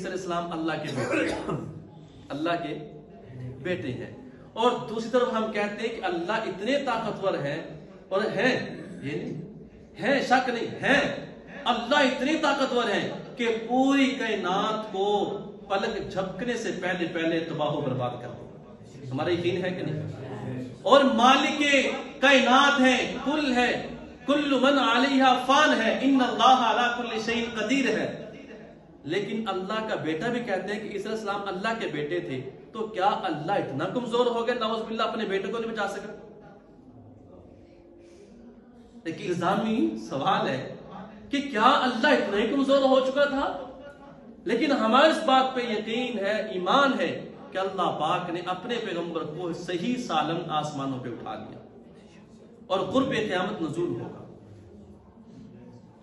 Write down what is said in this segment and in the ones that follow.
ईसा अलैहिस्सलाम अल्लाह के बेटे हैं, अल्लाह के बेटे हैं। और दूसरी तरफ हम कहते हैं कि अल्लाह इतने ताकतवर हैं, और हैं, ये नहीं है, शक नहीं है, अल्लाह इतने ताकतवर हैं कि पूरी कायनात को पलक झपकने से पहले पहले तबाह बर्बाद कर दो। हमारा यकीन है कि नहीं? और मालिक कायनात है, कुल है, कुल्लु मन अलैहा फान है, इन्नल्लाह अला कुल्लि शैइन कदीर है। लेकिन अल्लाह का बेटा भी कहते हैं कि ईसा अलैहिस्सलाम अल्लाह के बेटे थे, तो क्या अल्लाह इतना कमजोर हो गया नाउज़ बिल्लाह अपने बेटे को नहीं बचा सका? एक इल्जामी सवाल है कि क्या अल्लाह इतना ही कमजोर हो चुका था? लेकिन हमारे इस बात पे यकीन है, ईमान है कि अल्लाह पाक ने अपने पैगंबर को सही सालम आसमानों पे उठा लिया और कुर्ब क़यामत नज़ूल होगा।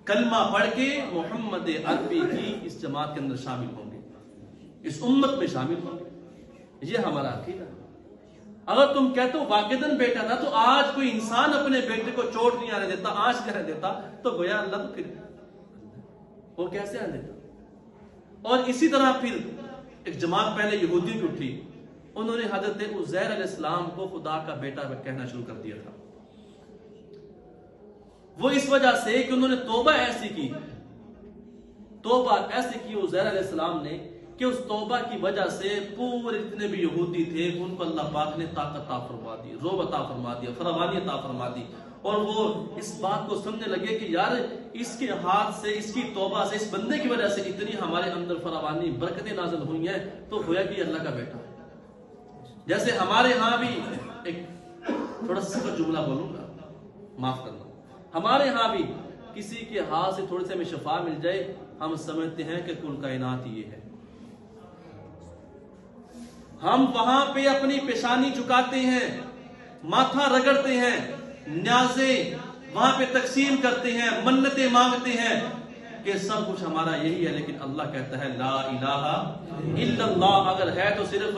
कलमा पढ़ के मोहम्मद अरबी की इस जमात के अंदर शामिल होंगे, इस उम्मत में शामिल होंगे। ये हमारा अकीदा। अगर तुम कहते हो वाक़िदन बेटा था, तो आज कोई इंसान अपने बेटे को चोट नहीं आने देता, आंच नहीं आने देता, तो गोया अल्लाह तो फिर वो कैसे आने देता? और इसी तरह फिर एक जमात पहले यहूदियों की उठी, उन्होंने हजरत उज़ैर अलैहिस्सलाम को खुदा का बेटा कहना शुरू कर दिया था। वो इस वजह से कि उन्होंने तौबा ऐसी की उज़ैर अलैहिस्सलाम ने कि उस तौबा की वजह से पूरे जितने भी यहूदी थे उनको अल्लाह पाक ने ताकत अता फरमा दी, रोब अता फरमा दिया, फरावानी अता फरमा दी। और वो इस बात को समझने लगे कि यार इसके हाथ से, इसकी तौबा से, इस बंदे की वजह से इतनी हमारे अंदर फरावानी बरकतें नाज़िल हुई हैं, तो होया कि अल्लाह का बेटा। जैसे हमारे यहाँ भी एक थोड़ा सा जुमला बोलूंगा, माफ करना, हमारे यहाँ भी किसी के हाथ से थोड़ी सी हमें शफा मिल जाए, हम समझते हैं कि कुल कायनात ये है। हम वहां पे अपनी पेशानी झुकाते हैं, माथा रगड़ते हैं, न्याज़े वहां पे तकसीम करते हैं, मन्नतें मांगते हैं कि सब कुछ हमारा यही है। लेकिन अल्लाह कहता है ला इलाहा इल्लल्लाह, अगर है तो सिर्फ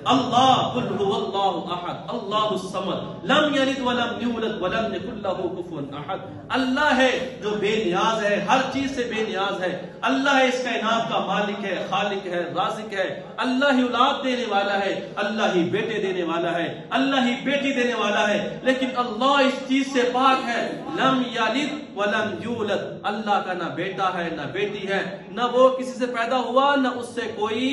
अल्लाह, कुल हुवल्लाहु अहद, अल्लाहुस समद, लम यलिद वलम यूलद वलम यकुल लहू कुफुवन अहद। अल्लाह है जो बेनियाज है, हर चीज से बेनियाज है। अल्लाह है इस कायनात का मालिक है, खालिक है, राज़िक है। अल्लाह ही औलाद देने वाला है, अल्लाह ही बेटे देने वाला है, अल्लाह ही बेटी देने वाला है। लेकिन अल्लाह इस चीज से पाक है, लम यलिद वलम यूलद, अल्लाह का ना बेटा है ना बेटी है, ना वो किसी से पैदा हुआ ना उससे कोई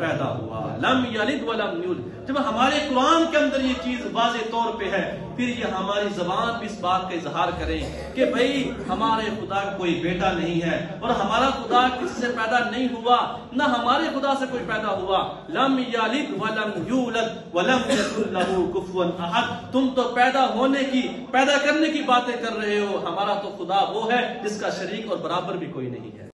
पैदा हुआ। लम यलिद वलम यूलद। जब हमारे कुरान के अंदर ये चीज वाज़े तौर पे है, फिर ये हमारी जबान भी इस बात का इजहार करें कि भाई हमारे खुदा का कोई बेटा नहीं है और हमारा खुदा किसी से पैदा नहीं हुआ, ना हमारे खुदा से कोई पैदा हुआ। लम यलिद वलम यूलद वलम यकुल लहू कुफुवन अहद। तुम तो पैदा होने की, पैदा करने की बातें कर रहे हो, हमारा तो खुदा वो है जिसका शरीक और बराबर भी कोई नहीं है।